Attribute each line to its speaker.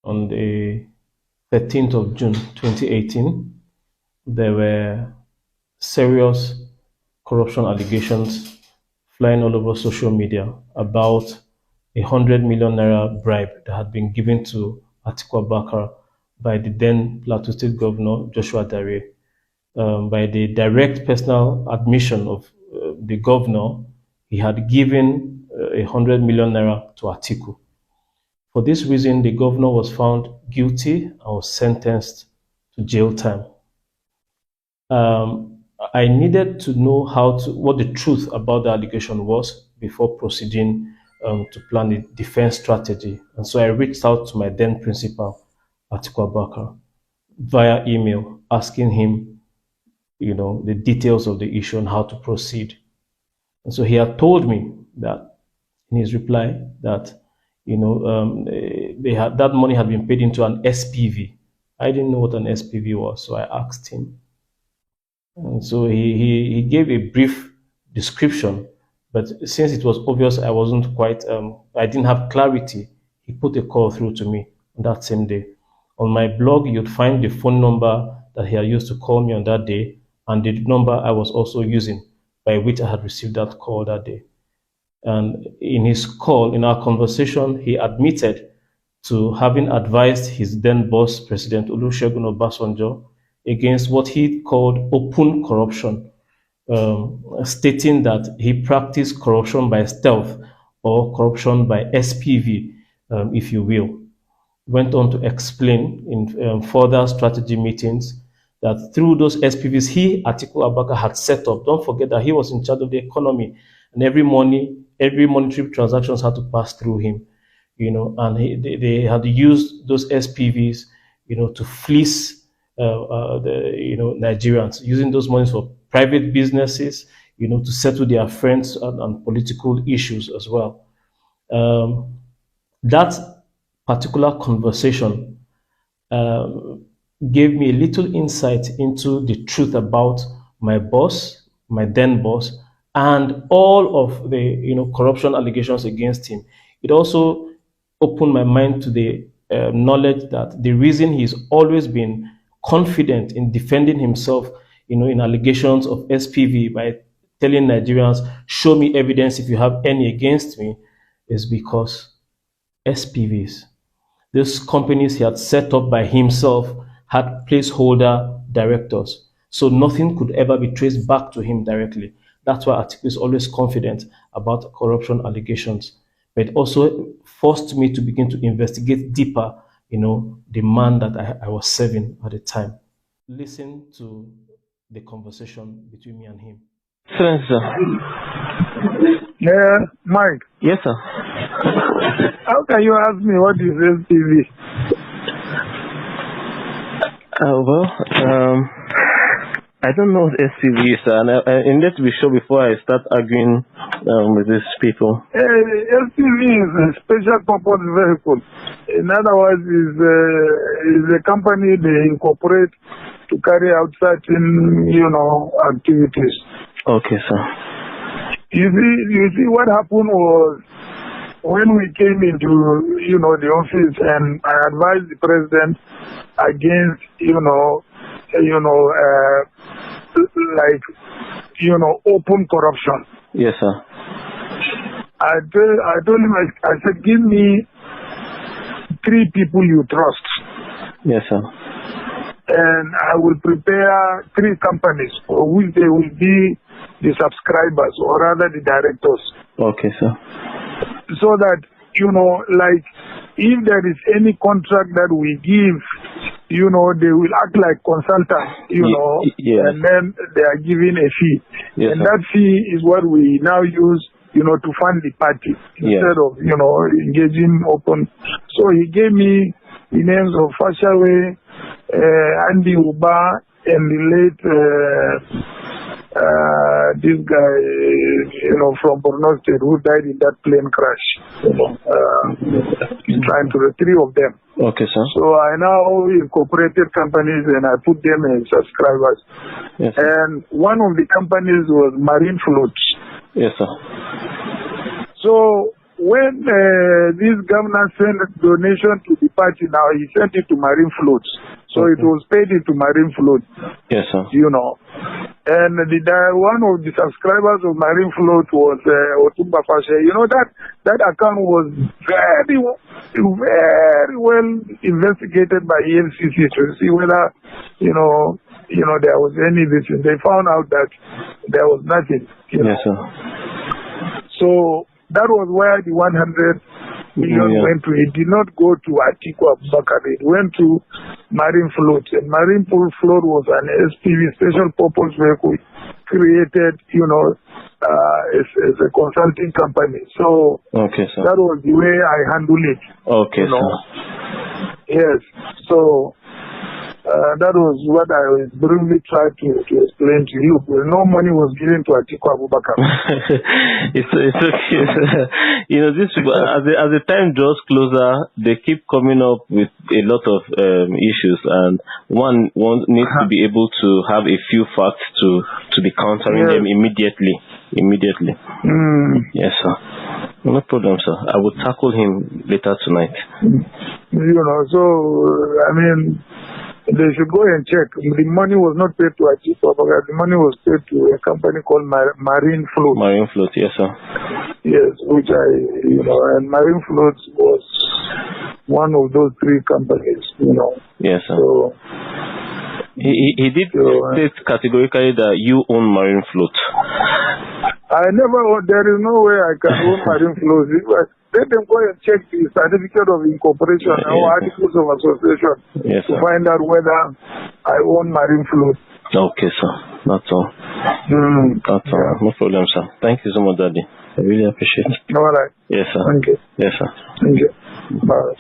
Speaker 1: on the 13th of June 2018, there were serious corruption allegations flying all over social media about 100 million naira bribe that had been given to Atiku Abubaka by the then Plateau State Governor Joshua Dare. By the direct personal admission of the governor, he had given 100 million naira to Atiku. For this reason, the governor was found guilty and was sentenced to jail time. I needed to know what the truth about the allegation was before proceeding to plan a defense strategy. And so I reached out to my then principal, Atiku Abubaka, via email, asking him, the details of the issue and how to proceed. And so he had told me that in his reply that, that money had been paid into an SPV. I didn't know what an SPV was, so I asked him. And so he gave a brief description, but since it was obvious I wasn't quite, I didn't have clarity, he put a call through to me on that same day. On my blog, you'd find the phone number that he had used to call me on that day and the number I was also using by which I had received that call that day. And in his call, in our conversation, he admitted to having advised his then boss, President Olusegun Obasanjo, against what he called open corruption, stating that he practiced corruption by stealth or corruption by SPV, if you will. Went on to explain in further strategy meetings that through those SPVs he, Atiku Abubaka, had set up. Don't forget that he was in charge of the economy, and every monetary transactions had to pass through him, and they had used those SPVs, to fleece Nigerians, using those monies for private businesses, to settle their friends and political issues as well. That particular conversation gave me a little insight into the truth about my boss, my then boss, and all of the corruption allegations against him. It also opened my mind to the knowledge that the reason he's always been confident in defending himself, in allegations of SPV by telling Nigerians, show me evidence if you have any against me, is because SPVs, these companies he had set up by himself, had placeholder directors. So nothing could ever be traced back to him directly. That's why Atiku is always confident about corruption allegations. But it also forced me to begin to investigate deeper, the man that I was serving at the time. Listen to the conversation between me and him.
Speaker 2: Sir.
Speaker 3: Yeah, Mike.
Speaker 2: Yes, sir.
Speaker 3: How can you ask me what is SPV?
Speaker 2: I don't know what SPV is, and I need to be sure before I start arguing with these people.
Speaker 3: SPV is a special purpose vehicle. In other words, is a company they incorporate to carry out certain, activities.
Speaker 2: Okay, sir.
Speaker 3: You see, what happened was when we came into, the office, and I advised the president against, open corruption.
Speaker 2: Yes, sir.
Speaker 3: I told him, I said, give me 3 people you trust.
Speaker 2: Yes, sir.
Speaker 3: And I will prepare 3 companies for which they will be the subscribers, or rather the directors.
Speaker 2: Okay, sir.
Speaker 3: So that, if there is any contract that we give, they will act like consultants,
Speaker 2: yes.
Speaker 3: And then they are giving a fee.
Speaker 2: Yes,
Speaker 3: and
Speaker 2: sir.
Speaker 3: that fee is what we now use, to fund the party instead of, engaging open. So he gave me the names of Fashawe, Andy Uba, and the late, this guy, from Borno State, who died in that plane crash. Trying to the 3 of them.
Speaker 2: Okay, sir.
Speaker 3: So I now incorporated companies and I put them as subscribers.
Speaker 2: Yes, sir.
Speaker 3: And one of the companies was Marine Floats.
Speaker 2: Yes, sir.
Speaker 3: So when this governor sent donation to the party, now he sent it to Marine Floats. So it was paid into Marine Float.
Speaker 2: Yes, sir.
Speaker 3: You know. And one of the subscribers of Marine Float was Otumba Fashe. You know, that account was very well investigated by EFCC to see whether, there was any vision. They found out that there was nothing.
Speaker 2: Yes, sir.
Speaker 3: So that was where the 100 million went to. It did not go to Atiku Abubaka. It went to Marine Float. And Marine Float was an SPV, special purpose vehicle, created, as a consulting company. So
Speaker 2: okay, sir.
Speaker 3: that was the way I handled it.
Speaker 2: Okay, sir.
Speaker 3: Yes. So that was what I briefly tried to explain to you. No money was given to Atiku Abubaka.
Speaker 2: It's okay. These people, as the time draws closer, they keep coming up with a lot of issues, and one needs to be able to have a few facts to be countering them immediately. Yes, sir. No problem, sir. I will tackle him later tonight.
Speaker 3: So I mean, they should go and check. The money was not paid to Atiku Abubaka. The money was paid to a company called Marine Float.
Speaker 2: Marine Float, yes, sir.
Speaker 3: Yes, which and Marine Float was one of those three companies,
Speaker 2: Yes, sir.
Speaker 3: So,
Speaker 2: he did state categorically that you own Marine Float.
Speaker 3: I never own. There is no way I can own Marine Float. Let them go and check the certificate of incorporation or articles of association to find out whether I own Marine Float.
Speaker 2: Okay, sir. That's all. That's all. No problem, sir. Thank you so much, Daddy. I really appreciate it.
Speaker 3: All right.
Speaker 2: Yes, sir.
Speaker 3: Thank you.
Speaker 2: Yes, sir.
Speaker 3: Thank you. Bye.